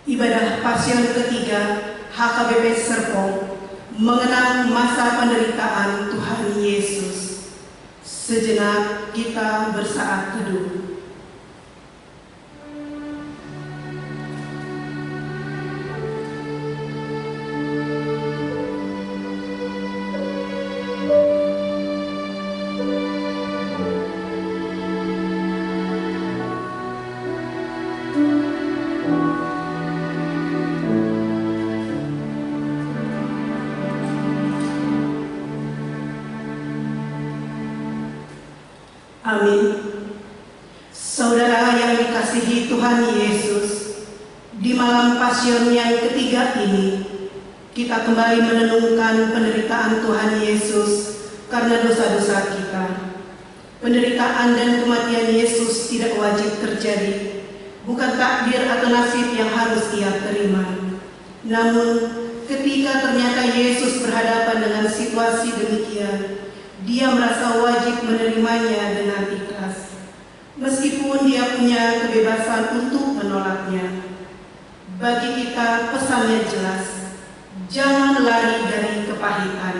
Ibadah Pasion ketiga HKBP Serpong mengenang masa penderitaan Tuhan Yesus. Sejenak kita bersaat teduh. Amin. Saudara yang dikasihi Tuhan Yesus, di malam Pasion yang ketiga ini, kita kembali menenungkan penderitaan Tuhan Yesus karena dosa-dosa kita. Penderitaan dan kematian Yesus tidak wajib terjadi, bukan takdir atau nasib yang harus ia terima. Namun, ketika ternyata Yesus berhadapan dengan situasi demikian, dia merasa wajib menerimanya dengan ikhlas, meskipun dia punya kebebasan untuk menolaknya. Bagi kita pesannya jelas, jangan lari dari kepahitan.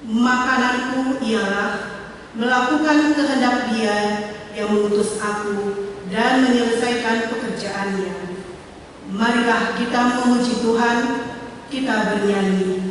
Makananku ialah melakukan kehendak Dia yang mengutus aku dan menyelesaikan pekerjaannya. Marilah kita memuji Tuhan, kita bernyanyi.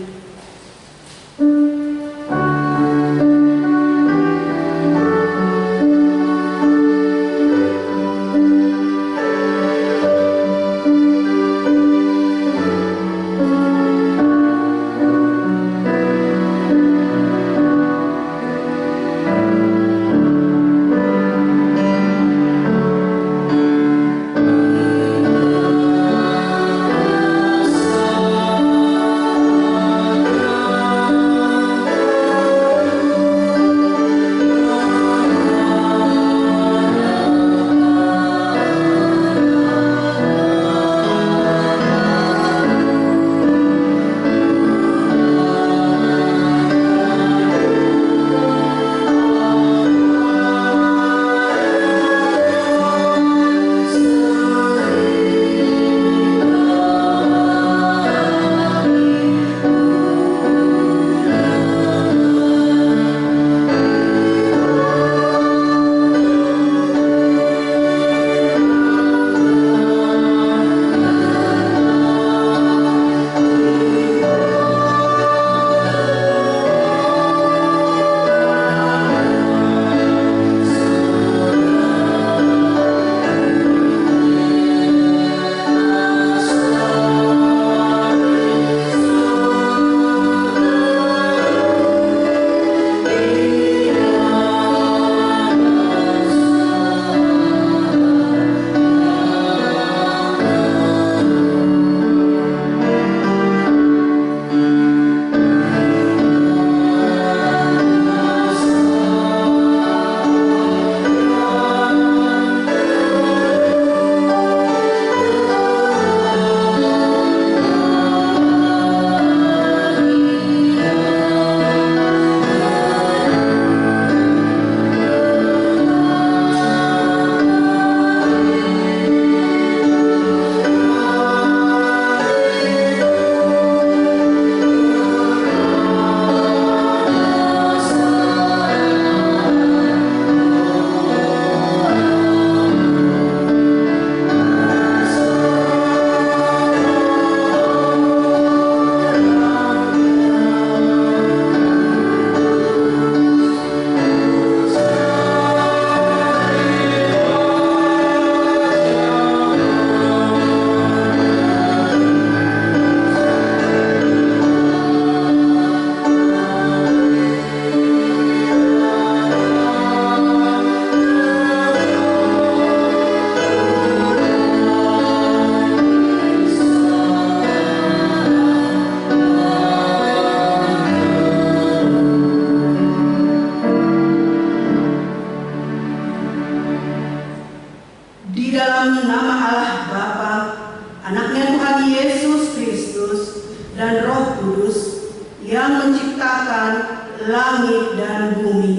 langit dan bumi.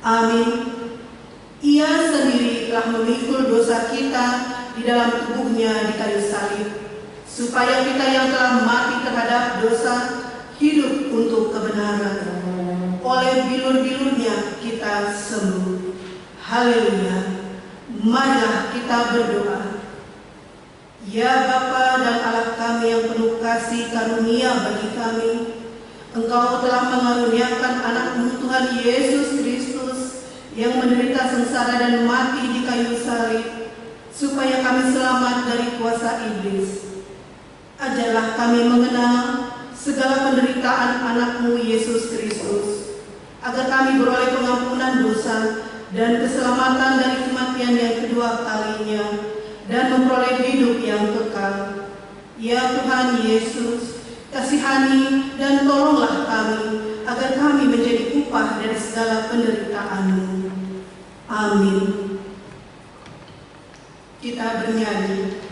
Amin. Ia sendiri telah memikul dosa kita di di dalam tubuhnya di kayu salib, supaya kita yang telah mati terhadap dosa hidup untuk kebenaran. Oleh bilur-bilurnya kita sembuh. Haleluya. Marilah kita berdoa. Ya Bapa dan Allah kami yang penuh kasih karunia bagi kami, Engkau telah mengaruniakan anak-Mu Tuhan Yesus Kristus yang menderita sengsara dan mati di kayu salib, supaya kami selamat dari kuasa iblis. Ajarlah kami mengenal segala penderitaan anak-Mu Yesus Kristus, agar kami beroleh pengampunan dosa dan keselamatan dari kematian yang kedua kalinya, dan memperoleh hidup yang kekal. Ya Tuhan Yesus, kasihani dan tolonglah kami, agar kami menjadi upah dari segala penderitaan-Mu. Amin. Kita bernyanyi.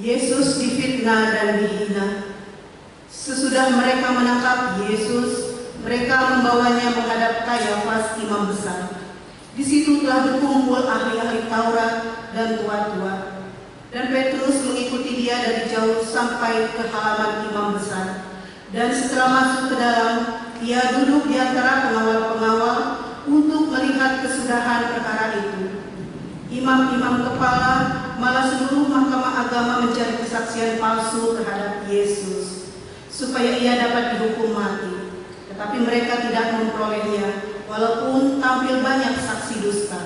Yesus difitnah dan dihina. Sesudah mereka menangkap Yesus, mereka membawanya menghadap Kayafas, imam besar. Di situ telah berkumpul ahli-ahli Taurat dan tua-tua. Dan Petrus mengikuti dia dari jauh sampai ke halaman imam besar. Dan setelah masuk ke dalam, ia duduk di antara pengawal-pengawal untuk melihat kesudahan perkara itu. Imam-imam kepala malah seluruh mahkamah agama mencari kesaksian palsu terhadap Yesus, supaya ia dapat dihukum mati. Tetapi mereka tidak memperolehnya, walaupun tampil banyak saksi dusta.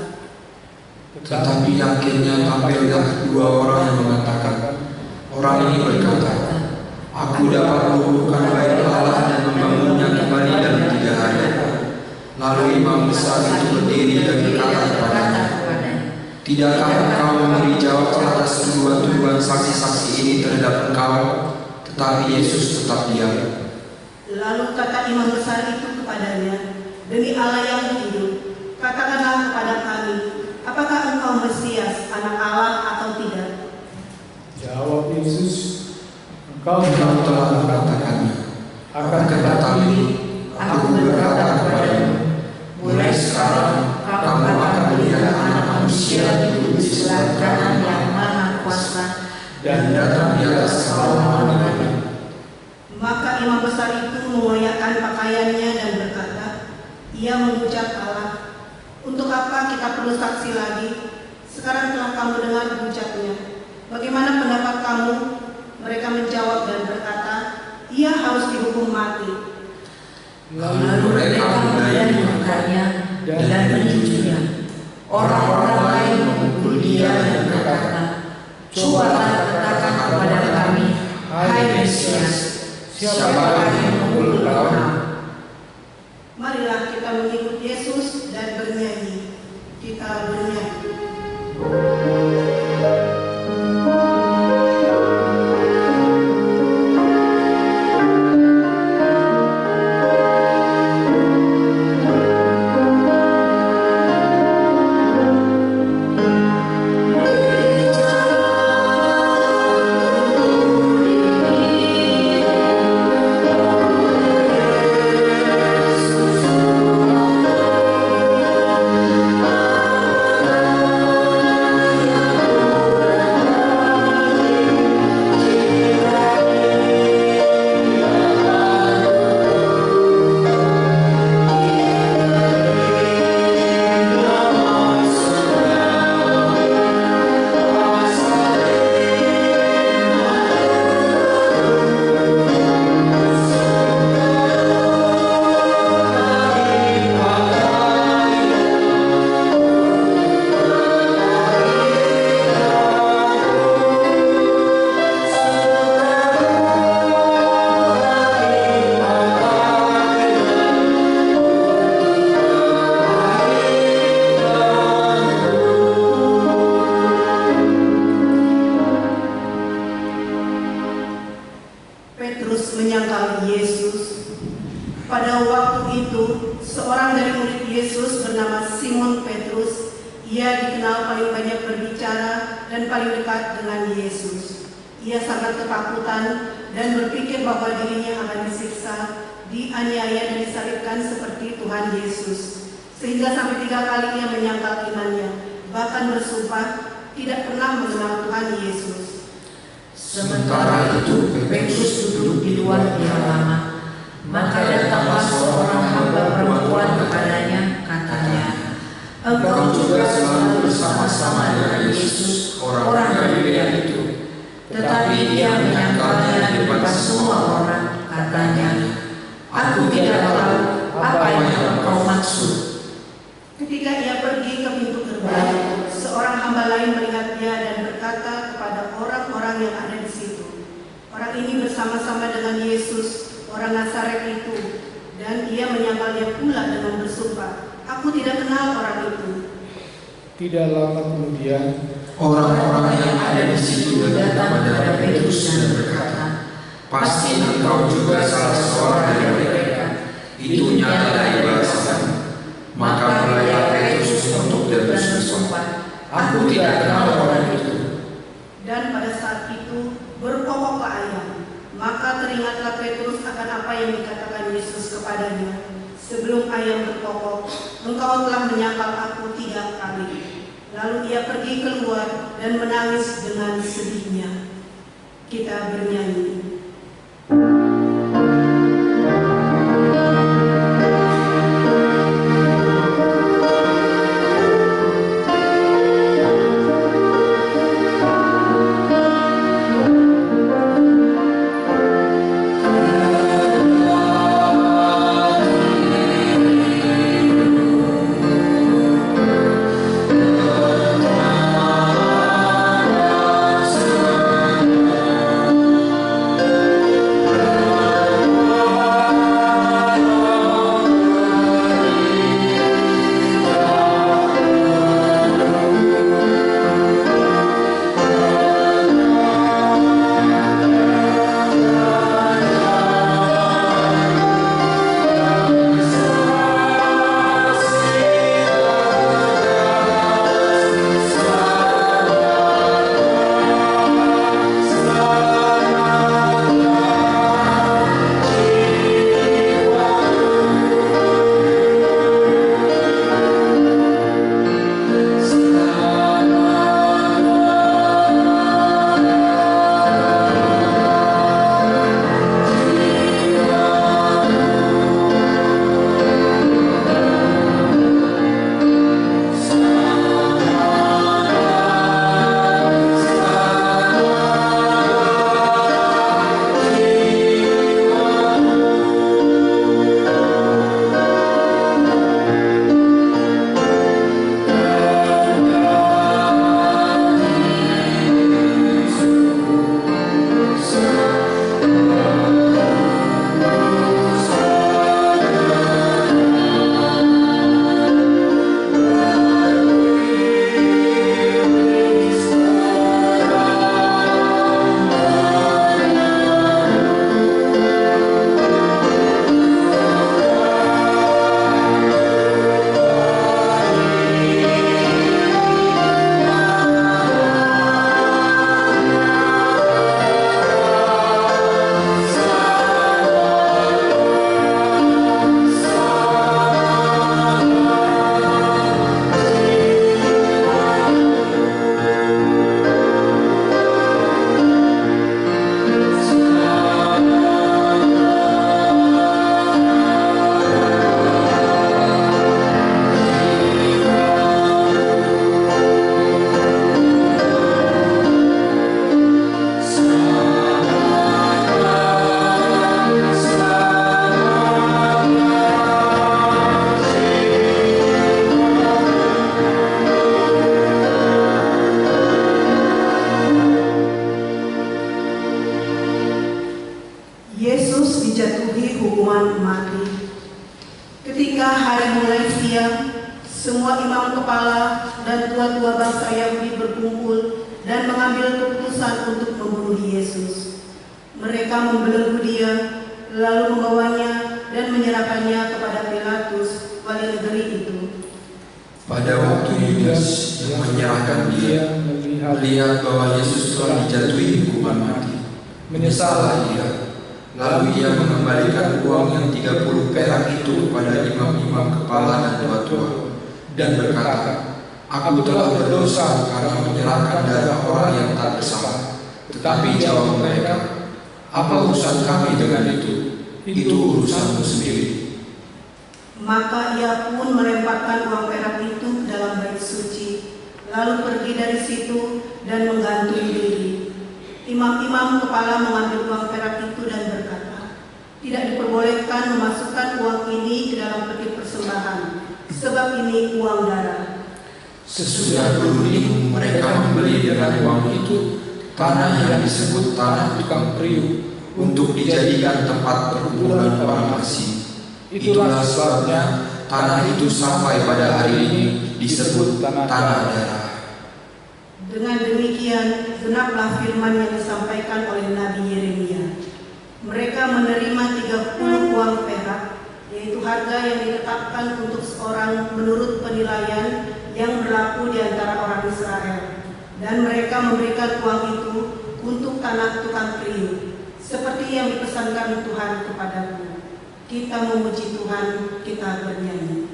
Tetapi akhirnya tampillah dua orang yang mengatakan, orang ini berkata, aku dapat meluluhkan bait Allah dan membangunnya kembali dalam 3 hari. Lalu imam besar itu berdiri dan berkata kepadanya, tidakkah engkau memberi jawab atas tuduhan-tuduhan saksi-saksi ini terhadap engkau? Tetapi Yesus tetap diam. Lalu kata imam besar itu kepadanya, demi Allah yang hidup, katakanlah kepada kami, apakah engkau Mesias, anak Allah atau tidak? Jawab Yesus, engkau telah mengatakannya. Akan tetapi aku berkata kepadamu, mulai sekarang kamu akan melihat Anak Manusia duduk di sebelah kanan yang Maha Kuasa dan datang di atas kaum manusia. Maka imam besar itu mengoyakkan pakaiannya dan berkata, ia menghujat Allah. Untuk apa kita perlu saksi lagi? Sekarang telah kamu dengar hujatnya. Bagaimana pendapat kamu? Mereka menjawab dan berkata, ia harus dihukum mati. Lalu mereka membayar mukanya dan mencucinya. Orang-orang lain memukul dia dan berkata, cobalah katakan kepada kami, hai Mesias, siapakah yang memukul kau? Marilah kita mengikut Yesus dan bernyanyi. Kita bernyanyi. Petrus menyangkal Yesus. Pada waktu itu, seorang dari murid Yesus bernama Simon Petrus. Ia dikenal paling banyak berbicara dan paling dekat dengan Yesus. Ia sangat ketakutan dan berpikir bahwa dirinya akan disiksa, dianiaya dan disalibkan seperti Tuhan Yesus. Sehingga sampai 3 kali ia menyangkal imannya, bahkan bersumpah tidak pernah mengenal Tuhan Yesus. Sementara itu Petrus duduk di luar halaman. Maka datanglah seorang hamba perempuan kepadanya, katanya, engkau juga selalu bersama-sama dengan Yesus, orang Galilea itu. Tetapi dia menyangkalnya di depan semua orang, katanya, aku tidak tahu apa yang engkau maksud. Ketika ia pergi ke pintu gerbang, seorang hamba lain melihat dia dan berkata kepada orang-orang yang ada di situ, orang ini bersama-sama dengan Yesus, orang Nazaret itu. Dan ia menyangkalnya pula dengan bersumpah, aku tidak kenal orang itu. Tidak lama kemudian, Orang-orang yang ada di situ datang kepada Petrus dan berkata, pasti engkau juga salah seorang dari mereka. Itu nyata dari bahasamu. Maka mulailah Petrus untuk dan bersumpah, aku tidak kenal orang itu. Dan pada saat itu berkokoklah ayam. Maka teringatlah Petrus akan apa yang dikatakan Yesus kepadanya. Sebelum ayam berkokok, engkau telah menyangkal aku 3 kali. Lalu ia pergi keluar dan menangis dengan sedihnya. Kita bernyanyi. kepala dan tua-tua bangsa Yahudi berkumpul dan mengambil keputusan untuk membunuh Yesus. Mereka membelenggu dia, lalu membawanya dan menyerahkannya kepada Pilatus, wali negeri itu. Pada waktu Yudas yang menyerahkan dia melihat bahwa Yesus telah dijatuhi hukuman mati, menyesallah ia. Lalu ia mengembalikan uang yang 30 perak itu kepada imam-imam kepala dan tua-tua, dan berkata, "Aku telah berdosa karena menyerahkan darah orang yang tak bersalah." Tetapi jawab mereka, "Apa urusan kami dengan itu? Itu urusanmu sendiri." Maka ia pun melemparkan uang perak itu ke dalam bait suci, lalu pergi dari situ dan menggantung diri. Imam-imam kepala mengambil uang perak itu dan berkata, "Tidak diperbolehkan memasukkan uang ini ke dalam peti persembahan, sebab ini uang darah." Sesudah berunding, mereka membeli dengan uang itu tanah yang disebut tanah tukang periuk untuk dijadikan tempat perkumpulan orang asing. Itulah sebabnya tanah itu sampai pada hari ini disebut tanah darah. Dengan demikian, genaplah firman yang disampaikan oleh Nabi Yeremia. Mereka menerima 30 uang perak, yaitu harga yang ditetapkan untuk seorang menurut penilaian yang berlaku di antara orang Israel. Dan mereka memberikan uang itu untuk tanah tukang periuk, seperti yang dipesankan Tuhan kepadaku. Kita memuji Tuhan, kita bernyanyi.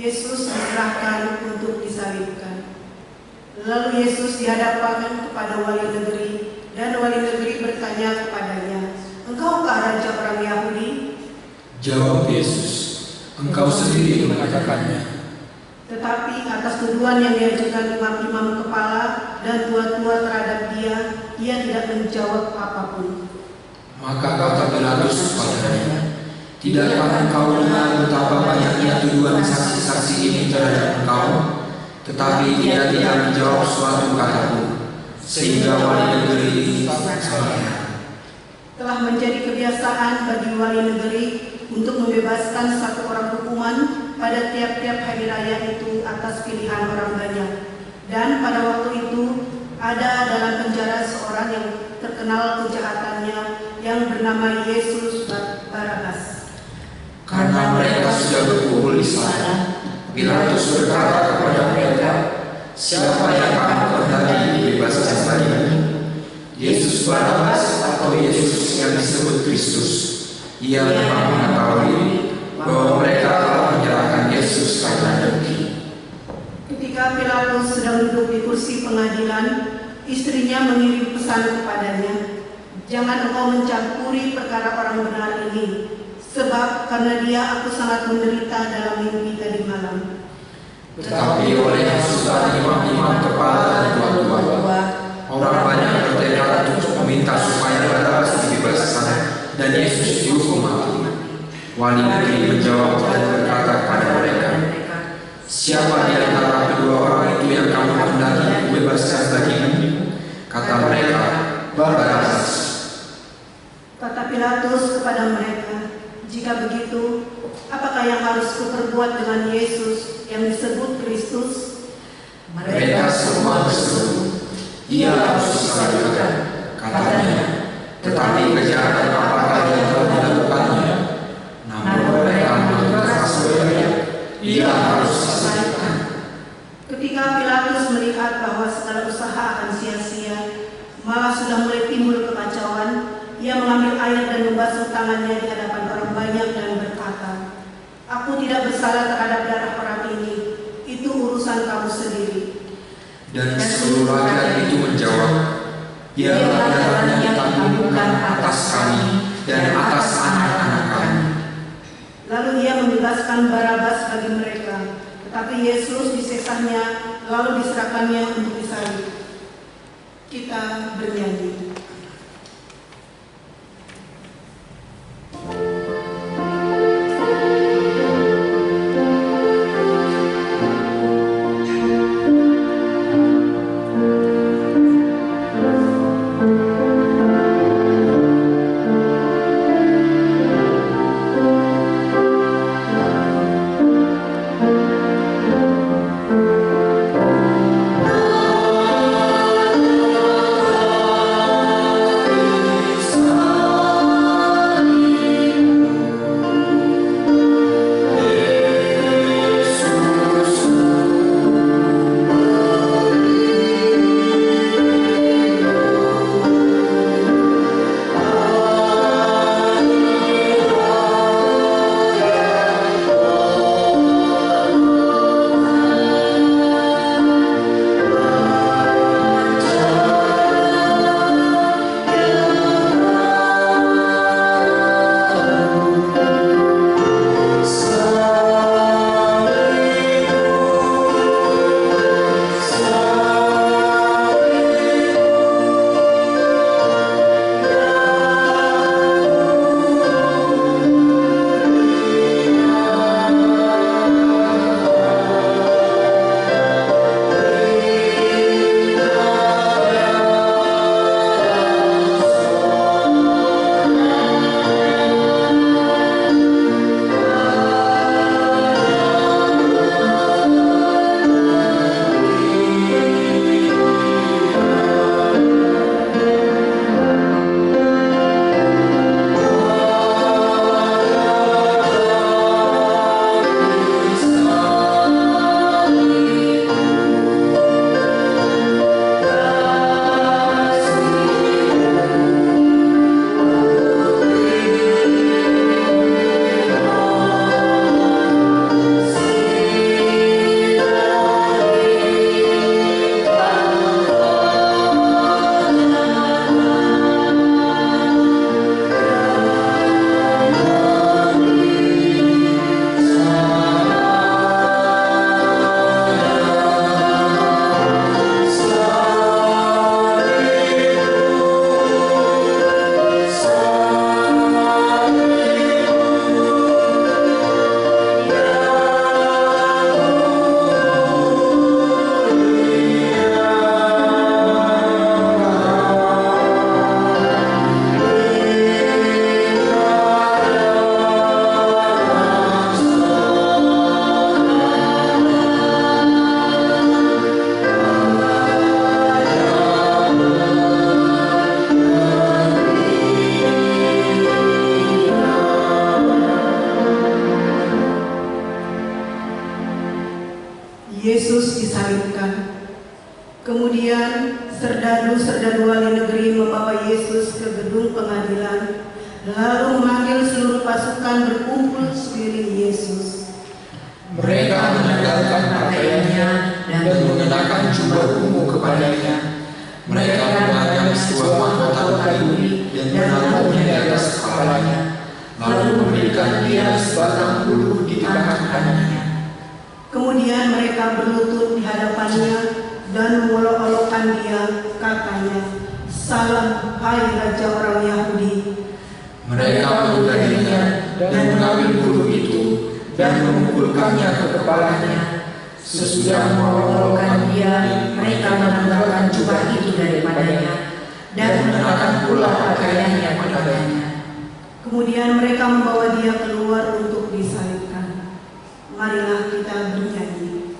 Yesus diserahkan untuk disalibkan. Lalu Yesus dihadapkan kepada wali negeri, dan wali negeri bertanya kepadanya, "Engkaukah raja orang Yahudi?" Jawab Yesus, "Engkau sendiri mengatakannya." Tetapi atas tuduhan yang diajukan imam-imam kepala dan tua-tua terhadap dia, ia tidak menjawab apapun. Maka kata Pilatus kepadanya, "Tidakkah engkau dengar betapa banyaknya tuduhan saksi-saksi ini terhadap engkau?" Tetapi dia tidak menjawab suatu kata-pun, sehingga wali negeri ini sangat. Telah menjadi kebiasaan bagi wali negeri untuk membebaskan satu orang hukuman pada tiap-tiap hari raya itu atas pilihan orang banyak. Dan pada waktu itu ada dalam penjara seorang yang terkenal kejahatannya yang bernama Yesus Barabas. Karena mereka sudah berkumpul di sana, Pilatus berkata kepada mereka, "Siapa yang kamu kehendaki dibebaskan bagiku? Yesus Barabas atau Yesus yang disebut Kristus?" Ia memang mengetahui bahwa mereka telah menyerahkan Yesus karena dengki. Ketika Pilatus sedang duduk di kursi pengadilan, istrinya mengirim pesan kepadanya, "Jangan engkau mencampuri perkara orang benar ini, sebab karena dia aku sangat menderita dalam mimpi tadi malam." Tetapi oleh masukan imam-imam kepala dan tua-tua, orang banyak bertekad untuk meminta supaya Barabas dibebaskan dan Yesus dihukum mati. Wali negeri menjawab dan berkata kepada mereka, "Siapa di antara kedua orang itu yang kamu hendaki bebaskan bagimu?" Kata mereka, Barabas. Kata Pilatus kepada mereka, jika begitu, apakah yang harus kuperbuat dengan Yesus yang disebut Kristus? Mereka semua berseru, ia harus disalibkan, katanya. Tetapi kejahatan apakah yang telah dilakukannya? Namun mereka mengeras berteriak, ia harus disalibkan. Ketika Pilatus melihat bahwa segala usaha akan sia-sia, malah sudah mulai timbul kekacauan, ia mengambil air dan membasuh tangannya di hadapan orang banyak dan berkata, "Aku tidak bersalah terhadap darah orang ini, itu urusan kamu sendiri." Dan seluruh rakyat itu menjawab, biarlah darahnya ditanggungan atas kami dan atas anak-anak kami. Lalu ia membebaskan Barabas bagi mereka, tetapi Yesus diseksanya lalu diserahkannya untuk disalib. Kita bernyanyi. Yesus disalibkan. Kemudian serdadu-serdadu wali negeri membawa Yesus ke gedung pengadilan, lalu memanggil seluruh pasukan berkumpul sekeliling Yesus. Mereka menanggalkan pakaiannya dan mengenakan jubah ungu kepadanya. Mereka menanggalkan sebuah mahkota kayu dan menaruhnya di atas kepalanya, lalu memberikan dia sebatang bulu di tangan kanannya. Kemudian mereka berlutut di hadapannya dan mengolok-olokkan dia, katanya, "Salam, hai Raja orang Yahudi." Mereka menggandengnya dan mengambil bulu itu dan memukulkannya ke kepalanya, Sesudah mengobrolkan dia, mereka menanggalkan jubah itu daripadanya dan mengenakan pula pakaiannya kepadanya. Kemudian mereka membawa dia keluar untuk disalibkan. Marilah kita bernyanyi.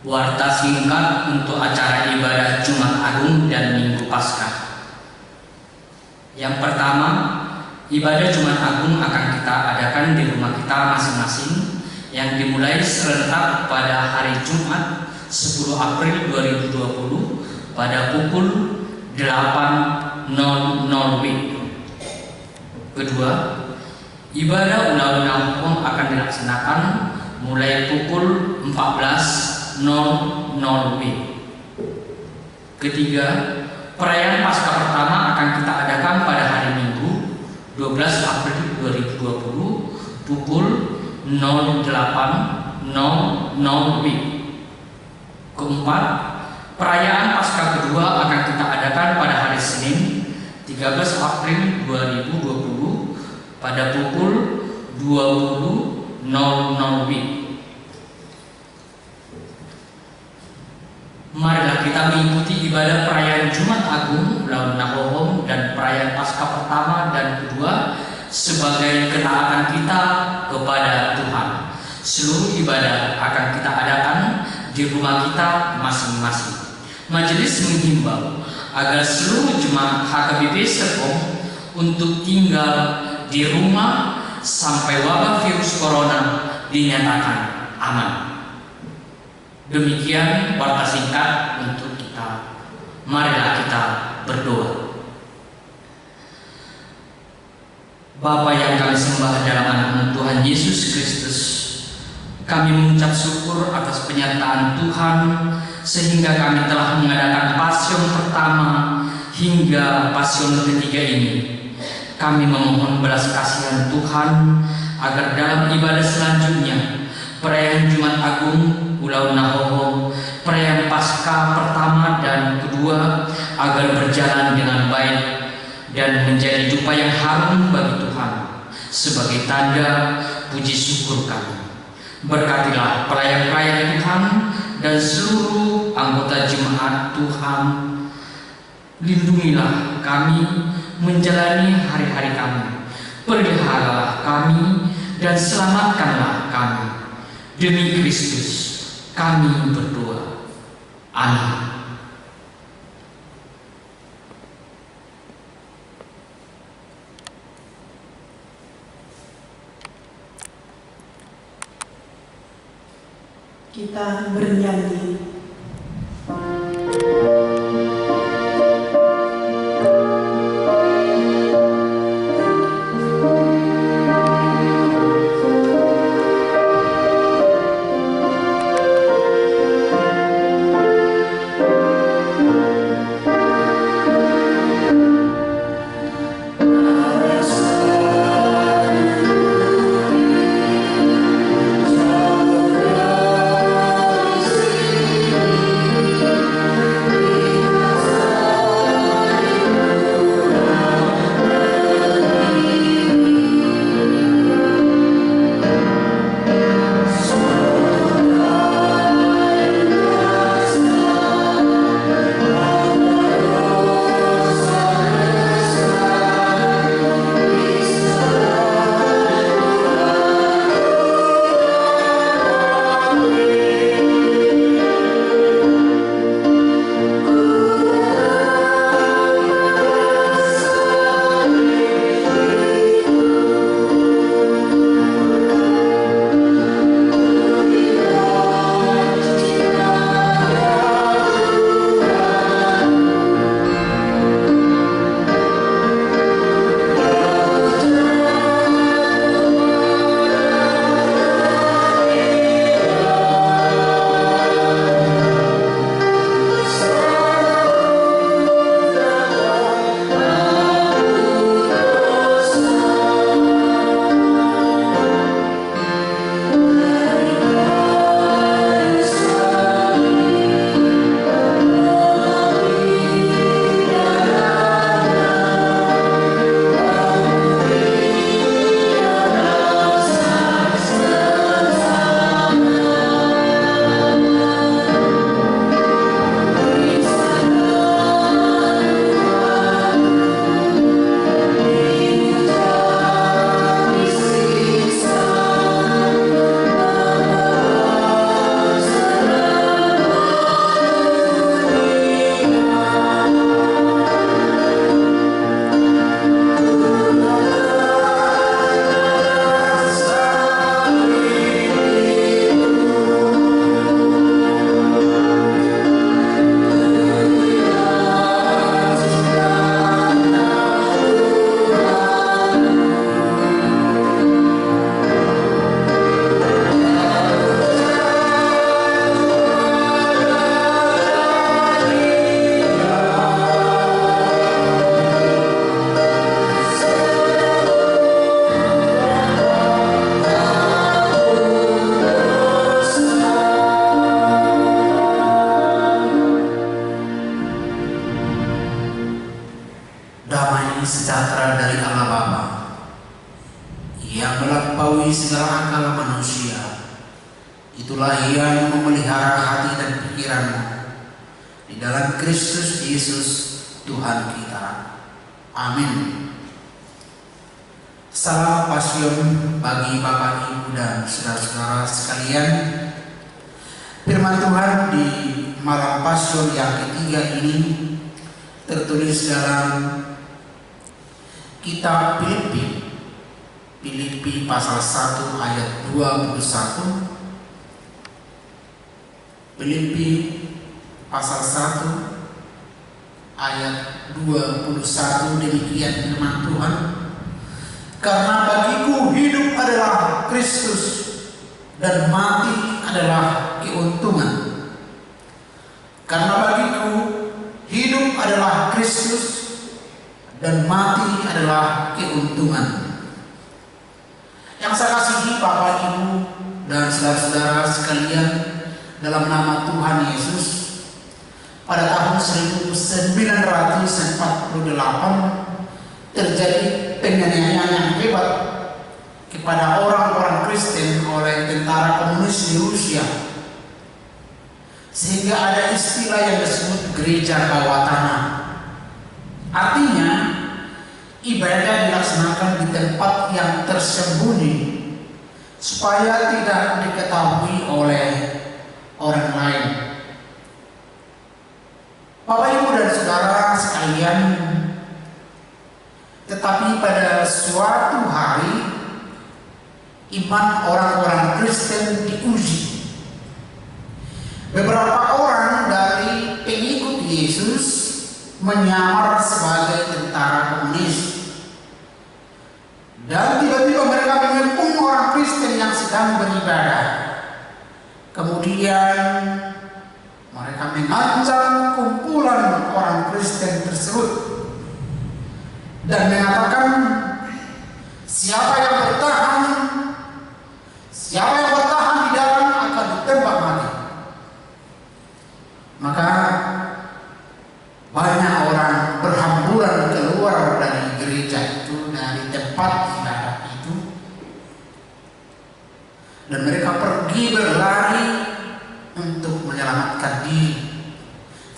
Warta singkat untuk acara ibadah Jumat Agung dan Minggu Paskah. Yang pertama, ibadah Jumat Agung akan kita adakan di rumah kita masing-masing yang dimulai serentak pada hari Jumat 10 April 2020 pada pukul 8.00 WIB. Kedua, ibadah ulang-ulang hukum akan dilaksanakan mulai pukul 14.00 WIB. Ketiga, perayaan Paskah pertama akan kita adakan pada hari Minggu 12 April 2020 pukul 08.00 WIB. Keempat, perayaan Paskah kedua akan kita adakan pada hari Senin 13 April 2020 pada pukul 20.00 WIB. Marilah kita mengikuti ibadah perayaan Jumat Agung, Laun Nahohom, dan perayaan Paskah pertama dan kedua sebagai ketaatan kita kepada Tuhan. Seluruh ibadah akan kita adakan di rumah kita masing-masing. Majelis menghimbau agar seluruh jemaat HKBP Serpong untuk tinggal di rumah sampai wabah virus corona dinyatakan aman. Demikian warta singkat untuk kita. Marilah kita berdoa. Bapa yang kami sembah dalam nama Tuhan Yesus Kristus, kami mengucap syukur atas penyertaan Tuhan sehingga kami telah mengadakan pasion pertama hingga pasion ketiga ini. Kami memohon belas kasihan Tuhan agar dalam ibadah selanjutnya, perayaan Jumat Agung, Ulau Nahoho, perayaan Paskah pertama dan kedua agar berjalan dengan baik dan menjadi dupa yang harum bagi Tuhan sebagai tanda puji syukur kami. Berkatilah perayaan-perayaan Tuhan dan seluruh anggota jemaat Tuhan, lindungilah kami menjalani hari-hari kami, peliharalah kami dan selamatkanlah kami. Demi Kristus kami berdoa. Amin. Kita bernyanyi. Sejahtera dari Allah Bapa yang melampaui segala akal manusia, itulah yang memelihara hati dan pikiranmu di dalam Kristus Yesus Tuhan kita. Amin. Salam Pasion bagi Bapak, Ibu, dan saudara-saudara sekalian. Firman Tuhan di malam Pasion yang ketiga ini tertulis dalam Kitab Filipi pasal 1 ayat 21. Filipi pasal 1 ayat 21, demikian firman Tuhan. Karena bagiku hidup adalah Kristus dan mati adalah keuntungan. Karena bagiku hidup adalah Kristus dan mati adalah keuntungan. Yang saya kasihi Bapak, Ibu, dan saudara-saudara sekalian, dalam nama Tuhan Yesus, pada tahun 1948 terjadi penganiayaan yang hebat kepada orang-orang Kristen oleh tentara komunis di Rusia. sehingga ada istilah yang disebut gereja bawah tanah. Artinya ibadah dilaksanakan di tempat yang tersembunyi supaya tidak diketahui oleh orang lain. Bapak, Ibu, dan saudara sekalian, tetapi pada suatu hari iman orang-orang Kristen diuji. Beberapa orang dari pengikut Yesus menyamar sebagai tentara komunis, dan tiba-tiba mereka mengepung orang Kristen yang sedang beribadah. Kemudian mereka mengancam kumpulan orang Kristen tersebut dan mengatakan, siapa yang bertahan di dalam akan ditembak mati. Maka banyak orang berhamburan keluar dari gereja itu, dari tempat ibadah itu, dan mereka pergi berlari untuk menyelamatkan diri.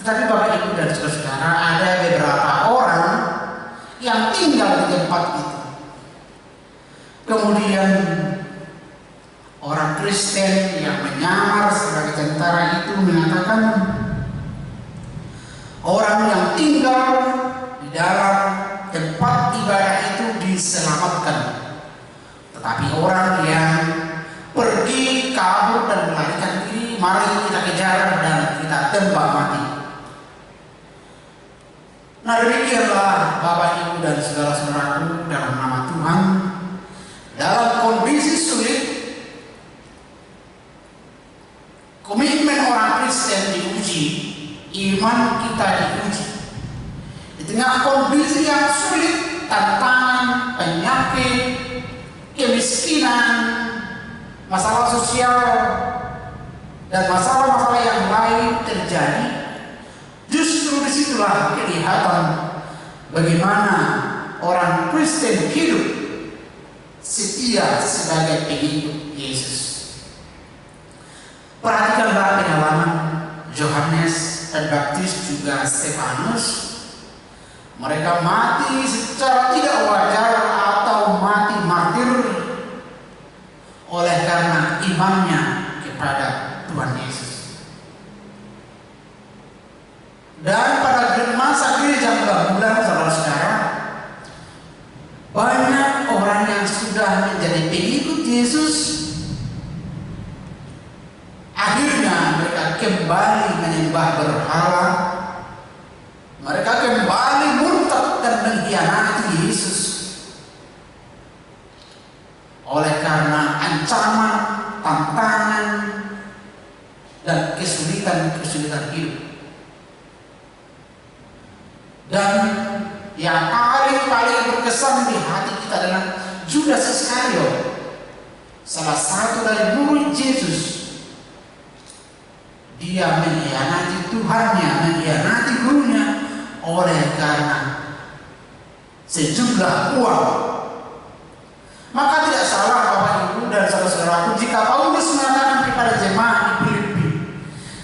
Tetapi Bapak, Ibu, dan saudara, ada beberapa orang yang tinggal di tempat itu. Kemudian orang Kristen yang menyamar sebagai tentara itu mengatakan, orang yang tinggal di dalam tempat ibadah itu diselamatkan, tetapi orang yang pergi kabur dan melarikan diri, mari kita kejar dan kita tembak mati. Nah, demikianlah Bapak, Ibu, dan saudara-saudaraku dalam nama Tuhan, dalam kondisi sulit, komitmen orang Kristen diuji, iman kita diuji. Di tengah kondisi yang sulit, tantangan, penyakit, kemiskinan, masalah sosial, dan masalah-masalah yang lain terjadi, justru disitulah kelihatan bagaimana orang Kristen hidup setia sebagai pengikut Yesus. Perhatikanlah pengalaman Yohanes Pembaptis juga Stefanus. Mereka mati secara tidak wajar atau mati martir oleh karena imannya kepada Tuhan Yesus. Dan pada masa gereja pergumulan, saudara-saudara, banyak orang yang sudah menjadi pengikut Yesus, akhirnya mereka kembali menyembah berhala, mereka kembali murtad dan mengkhianati Yesus oleh karena ancaman, tantangan, dan kesulitan hidup. Dan yang paling berkesan di hati kita adalah Judas Iskariot, salah satu dari murid Yesus. Dia mengkhianati Tuhannya, mengkhianati gurunya oleh karena sejumlah uang. Maka tidak salah Bapak, Ibu, dan saudara-saudaraku jika Paulus mengatakan kepada jemaat di Filipi,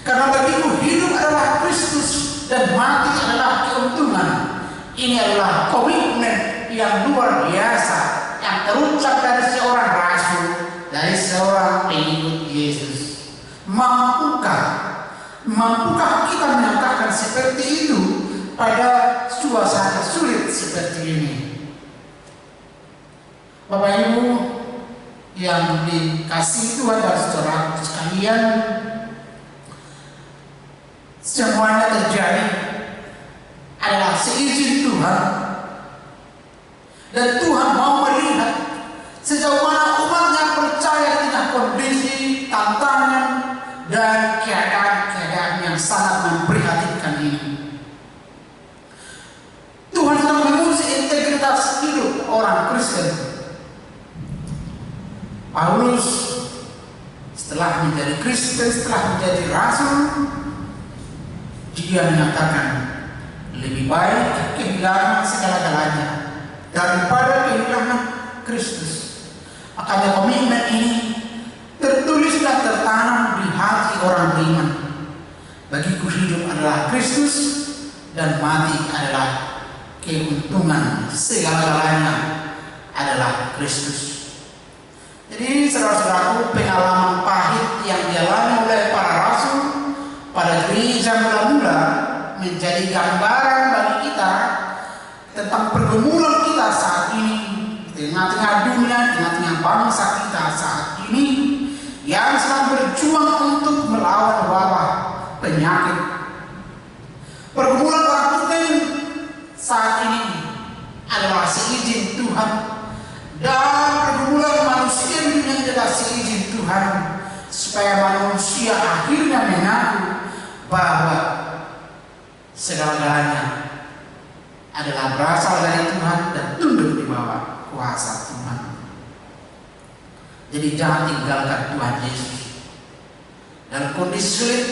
karena bagiku hidup adalah Kristus dan mati adalah keuntungan. Ini adalah komitmen yang luar biasa yang terucap dari seorang rasul, dari seorang pengikut Yesus. Mampukah kita menyatakan seperti itu pada suasana sulit seperti ini? Bapak, Ibu yang dikasihi Tuhan dan saudara sekalian, semuanya terjadi adalah seizin Tuhan, dan Tuhan mau melihat sejauh mana umatnya percaya di tengah kondisi, tantangan, dan keadaan yang sangat memprihatinkan ini. Tuhan sedang menguji integritas hidup orang Kristen. Paulus setelah menjadi Kristen, setelah menjadi rasul, dia menyatakan lebih baik kehilangan segala-galanya daripada kehilangan Kristus. Makanya komitmen ini tertulis dan tertanam di hati orang beriman. adalah Kristus dan mati adalah keuntungan, segala-galanya adalah Kristus. Jadi saudara-saudaraku, pengalaman pahit yang dialami oleh para rasul pada gereja mula-mula menjadi gambaran bagi kita tentang pergumulan kita saat ini di tengah-tengah dunia, di tengah-tengah bangsa kita saat ini yang sedang berjuang untuk melawan wabah penyakit. Pergumulan orang Kristen saat ini adalah seizin Tuhan, dan pergumulan manusia di dunia adalah seizin Tuhan, supaya manusia akhirnya mengaku bahwa segala-galanya adalah berasal dari Tuhan dan tunduk di bawah kuasa Tuhan. Jadi jangan tinggalkan Tuhan Yesus. Dalam kondisi sulit,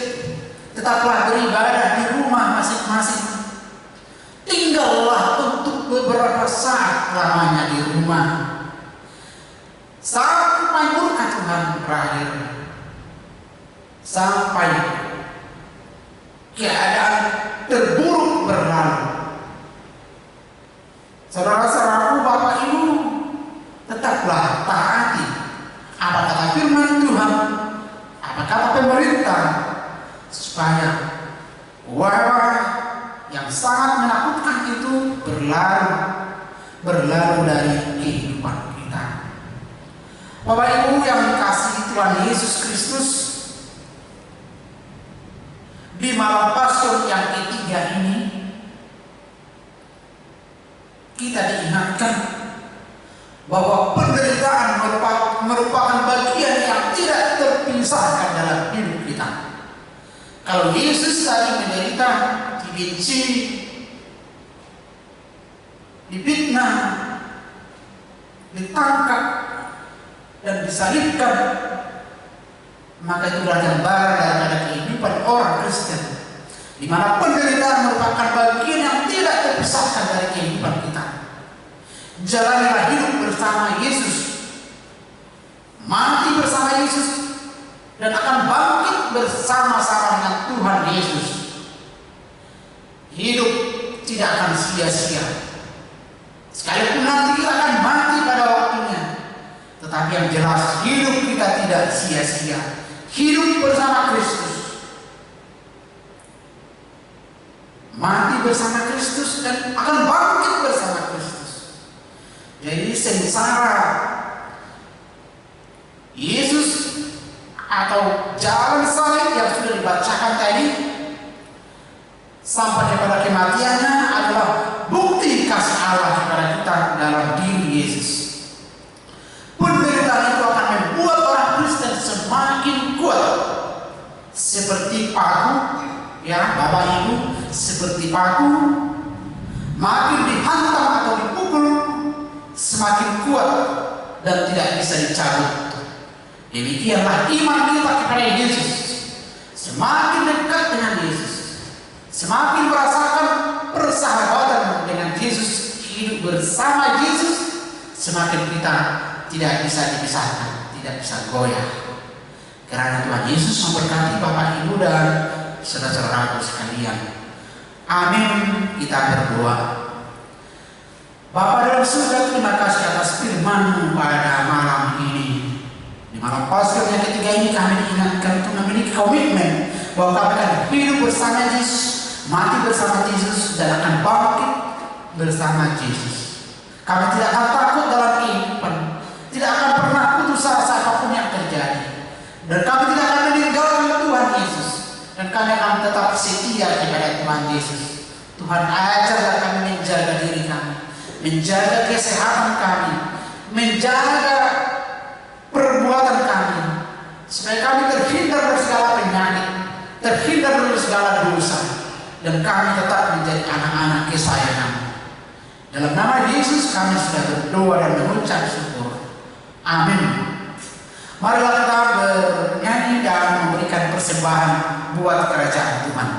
tetaplah beribadah di rumah masing-masing. Tinggallah untuk beberapa saat lamanya di rumah, sampai murka Tuhan berakhir, sampai keadaan terburuk berlalu. Saudara-saudaraku, Bapak Ibu, tetaplah taati apa kata firman Tuhan, apa kata pemerintah, supaya wabah yang sangat menakutkan itu berlalu dari kehidupan kita. Bapak Ibu yang dikasihi Tuhan Yesus Kristus, di malam Paskah yang ketiga ini kita diingatkan bahwa penderitaan merupakan bagian yang tidak terpisahkan dalam hidup kita. Kalau Yesus tadi menderita, dibenci, difitnah, ditangkap, dan disalibkan, maka itu adalah gambaran daripada kehidupan orang Kristen, di mana penderitaan merupakan bagian yang tidak terpisahkan dari kehidupan kita. Jalanilah hidup bersama Yesus, mati bersama Yesus, dan akan bangkit bersama-sama dengan Tuhan Yesus. Hidup tidak akan sia-sia, sekalipun nanti kita akan mati pada waktunya. Tetapi yang jelas, hidup kita tidak sia-sia. Hidup bersama Kristus, mati bersama Kristus, dan akan bangkit bersama Kristus. Jadi sengsara Yesus atau jalan salib yang sudah dibacakan tadi sampai kepada kematiannya adalah bukti kasih Allah kepada kita dalam diri Yesus. Penderitaan itu akan membuat orang Kristen semakin kuat, seperti paku, ya Bapak Ibu, seperti paku, makin dihantam atau dipukul semakin kuat dan tidak bisa dicabut. Demikianlah iman kita kepada Yesus. Semakin dekat dengan Yesus, semakin merasakan persahabatan dengan Yesus, hidup bersama Yesus, semakin kita tidak bisa dipisahkan, tidak bisa goyah. Karena Tuhan Yesus memberkati Bapak Ibu dan saudara-saudaraku sekalian. Amin. Kita berdoa. Bapa dalam surga, terima kasih atas firman-Mu pada malam ini. Di malam Paskah yang ketiga ini kami diingatkan untuk memiliki komitmen bahwa kami akan hidup bersama Yesus, mati bersama Yesus, dan akan bangkit bersama Yesus. Kami tidak akan takut dalam kehidupan, tidak akan pernah putus asa apapun yang terjadi, dan kami tidak akan meninggalkan Tuhan Yesus, dan kami akan tetap setia kepada Tuhan Yesus. Tuhan, ajarlah kami menjaga diri kami, menjaga kesehatan kami, menjaga perbuatan kami, supaya kami terhindar dari segala penyakit, terhindar dari segala dosa, dan kami tetap menjadi anak-anak kesayangan. Dalam nama Yesus kami sudah berdoa dan mengucap syukur. Amin. Marilah kita bernyanyi dan memberikan persembahan buat kerajaan Tuhan.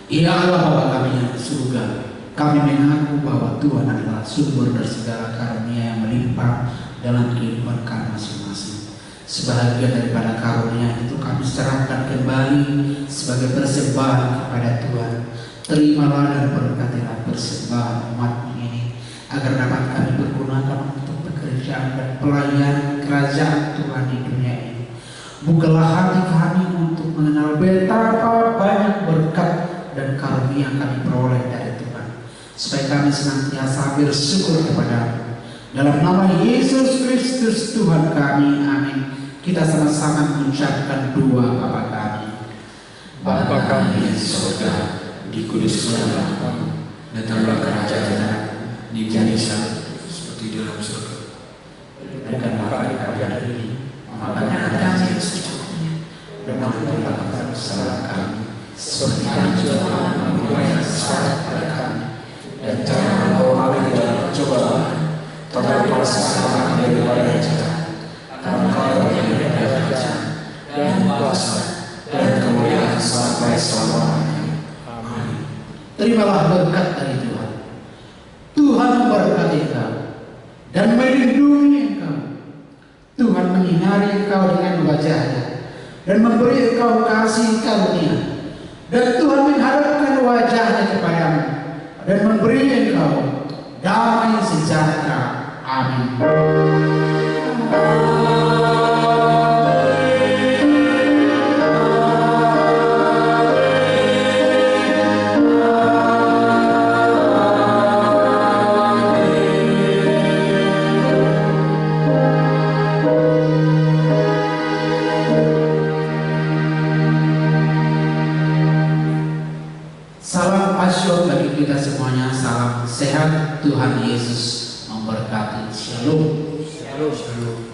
Ya Allah Bapa kami yang di surga, kami mengaku bahwa Tuhan adalah sumber dari segala karunia yang melimpah dalam kehidupan kami masing-masing. Sebahagian daripada karunia itu kami serahkan kembali sebagai persembahan kepada Tuhan. Terimalah dan berkatilah persembahan umat ini, agar dapat kami pergunakan untuk pekerjaan dan pelayanan kerajaan Tuhan di dunia ini. Bukalah hati kami untuk mengenal betapa banyak berkat dan karunia yang kami peroleh dari Tuhan, supaya kami senantiasa bersyukur kepada-Mu. Dalam nama Yesus Kristus Tuhan kami, amin. Kita sama-sama mengucapkan doa Bapa kami. Bapa kami yang di surga, dikuduskanlah namamu, datanglah kerajaan-Mu, di bumi seperti di dalam surga. Berikanlah kami hari ini makanan kami yang secukupnya, dan ampunilah kesalahan kami, seperti kami juga mengampuni yang salah pada kami, dan jangan membawa kami ke dalam pencobaan, tetapi bebaskanlah kami daripada yang jahat. Karena Kau yang memiliki kerajaan dan kuasa dan kemuliaan sampai selama-lamanya. Amin. Terimalah berkat dari Tuhan. Tuhan memberkati engkau dan melindungi engkau. Tuhan menyinari engkau dengan wajah-Nya dan memberi engkau kasih karunia. Dan Tuhan menghadapkan wajah-Nya kepadamu dan memberi engkau damai sejahtera. Amin. Salam Pasyur bagi kita semuanya. Salam sehat. Tuhan Yesus memberkati. Shalom. Shalom.